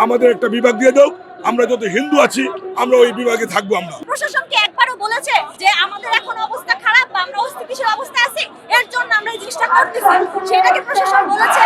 আমাদের একটা বিভাগ দিয়ে দাও, আমরা যত হিন্দু আছি আমরা ওই বিভাগে থাকবো। আমরা প্রশাসনকে একবারও বলেছে যে আমাদের এখন অবস্থা খারাপ বা আমরা অস্থিতিশীল অবস্থায় আছি, এর জন্য আমরা এই জিনিসটা করতেছি, সেটাকে প্রশাসন বলেছে?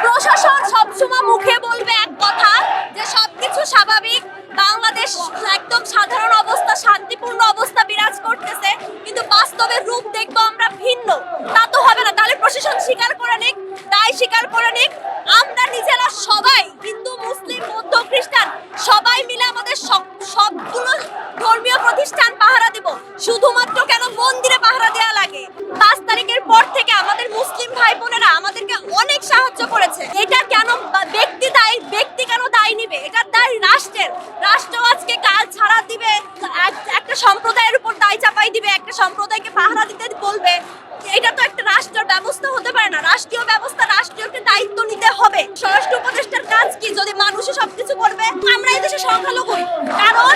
প্রশাসন সবসময় মুখে বলবে এক কথা যে সবকিছু স্বাভাবিক, বাংলাদেশ একদম সাধারণ অবস্থা, শান্তিপূর্ণ অবস্থা বিরাজ করতেছে, কিন্তু বাস্তবে রূপ দেখবো আমরা ভিন্ন। তা তো হবে না। তাহলে প্রশাসন স্বীকার করে নিক, দায় স্বীকার করে নিক। আমরা নিজেরা সবাই, হিন্দু, মুসলিম, বৌদ্ধ, খ্রিস্টান, সবাই মিলে আমাদের সবগুলো ধর্মীয় প্রতিষ্ঠান পাহারা দিব। শুধুমাত্র কেন মন্দিরে পাহারা দেওয়া লাগে? 5 তারিখের পর থেকে আমাদের মুসলিম ভাই বোনেরা আমাদেরকে অনেক সাহায্য করেছে। এটা কেন ব্যক্তি কেন দায় নিবে? এটার দায় রাষ্ট্রের। রাষ্ট্র আজকে কাল ছাড়া দিবে, একটা সম্প্রদায়ের উপর দায় চাপাই দিবে, একটা সম্প্রদায়কে পাহারা দিতে বলবে। এটা তো একটা রাষ্ট্রের ব্যবস্থা হতে পারে না। রাষ্ট্রীয় ব্যবস্থা, রাষ্ট্রীয় একটা দায়িত্ব নিতে হবে। স্বরাষ্ট্র উপদেষ্টার কাজ কি যদি মানুষে সবকিছু করবে? আমরা এই দেশে সংখ্যালঘু, কারণ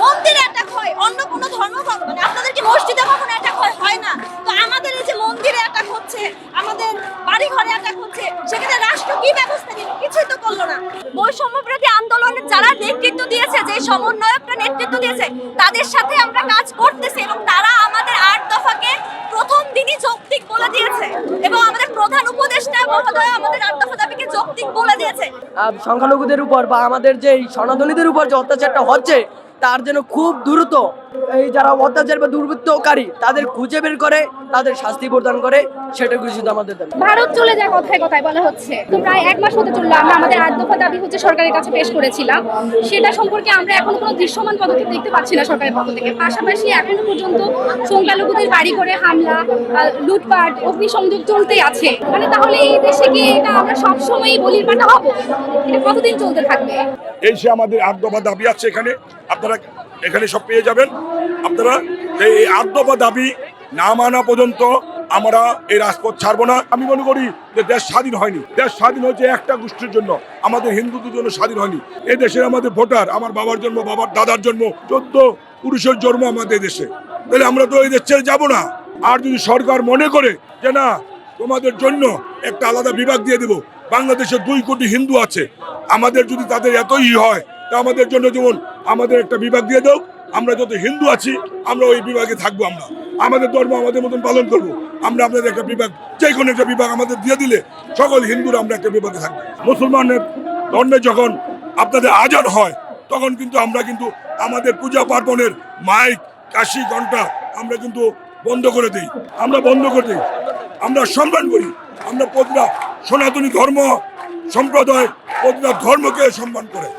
মন্দিরে অ্যাটাক হয়, অন্য কোনো ধর্ম মানে আপনাদের কি মসজিদে কখনো অ্যাটাক হয় না? তো আমাদের এই যে মন্দিরে অ্যাটাক হচ্ছে, আমাদের বাড়ি ঘরে অ্যাটাক হচ্ছে, সেখানে রাষ্ট্র কি ব্যবস্থা নিল? কিছুই তো করলো না। বৈষম্য বিরোধী আন্দোলনের যারা নেতৃত্ব দিয়েছে, যে সমন্বয়করা নেতৃত্ব দিয়েছে, তাদের সাথে আমরা কাজ করতেছি এবং তারা আমাদের 8 দফাকে প্রথম দিনই যৌক্তিক বলে দিয়েছে এবং আমাদের প্রধান উপদেষ্টা মহোদয় আমাদের 8 দফা দাবিকে যৌক্তিক বলে দিয়েছে। সংখ্যালঘুদের উপর বা আমাদের যে সনাতনীদের উপর যে অত্যাচারটা হচ্ছে, তার জন্য খুব দ্রুত এই যারা অত্যাচার বা দুর্বৃত্তকারী তাদের খুঁজে বের করে তাদের শাস্তি প্রদান করে, সেটা কিছু আমাদের দাবি। ভারত চলে যায় কথায় কথায় বলা হচ্ছে, তো প্রায় 1 মাস হতে চললো আমরা আমাদের 8 দফা দাবি সরকারের কাছে পেশ করেছিলাম। সেটা সম্পর্কে আমরা এখনো কোনো দৃশ্যমান পদক্ষেপ দেখতে পাচ্ছি না সরকারের পক্ষ থেকে। পাশাপাশি এখনো পর্যন্ত সংখ্যালঘুদের বাড়ি ঘরে হামলা, লুটপাট, অগ্নিসংযোগ চলতেই আছে। মানে তাহলে এই দেশে কি এটা আমরা সবসময়ই বলির পাঠা হবো? এটা কতদিন চলতে থাকবে? এই যে আমাদের 8 দফা দাবি আছে, এখানে আপনারা এখানে সব পেয়ে যাবেন। আপনারা এই 8 দফা দাবি না মানা পর্যন্ত আমরা এই রাজপথ ছাড়বো না। আমি মনে করি যে দেশ স্বাধীন হয়নি, দেশ স্বাধীন হয়েছে একটা গোষ্ঠীর জন্য, আমাদের হিন্দুদের জন্য স্বাধীন হয়নি। এই দেশের আমাদের ভোটার, আমার বাবার জন্ম, বাবার দাদার জন্ম, 14 পুরুষের জন্ম আমাদের দেশে। তাহলে আমরা তো এই দেশ ছেড়ে যাবো না। আর যদি সরকার মনে করে যে না তোমাদের জন্য একটা আলাদা বিভাগ দিয়ে দেবো, বাংলাদেশে 2 কোটি হিন্দু আছে, আমাদের যদি তাদের এতই হয় তা আমাদের জন্য যেমন আমাদের একটা বিভাগ দিয়ে দাও, আমরা যত হিন্দু আছি আমরা ওই বিভাগে থাকবো। আমরা আমাদের ধর্ম আমাদের মতন পালন করব। আমরা আপনাদের একটা বিভাগ, যে কোনো একটা বিভাগ আমাদের দিয়ে দিলে সকল হিন্দুরা আমরা একটা বিভাগে থাকবো। মুসলমানের ধর্মে যখন আপনাদের আজান হয় তখন কিন্তু আমরা কিন্তু আমাদের পূজা পার্বণের মাইক, কাশি, ঘন্টা আমরা কিন্তু বন্ধ করে দিই। আমরা বন্ধ করে দিই, আমরা সম্মান করি। আমরা প্রতিটা সনাতনী ধর্ম সম্প্রদায় প্রতিটা ধর্মকে সম্মান করে।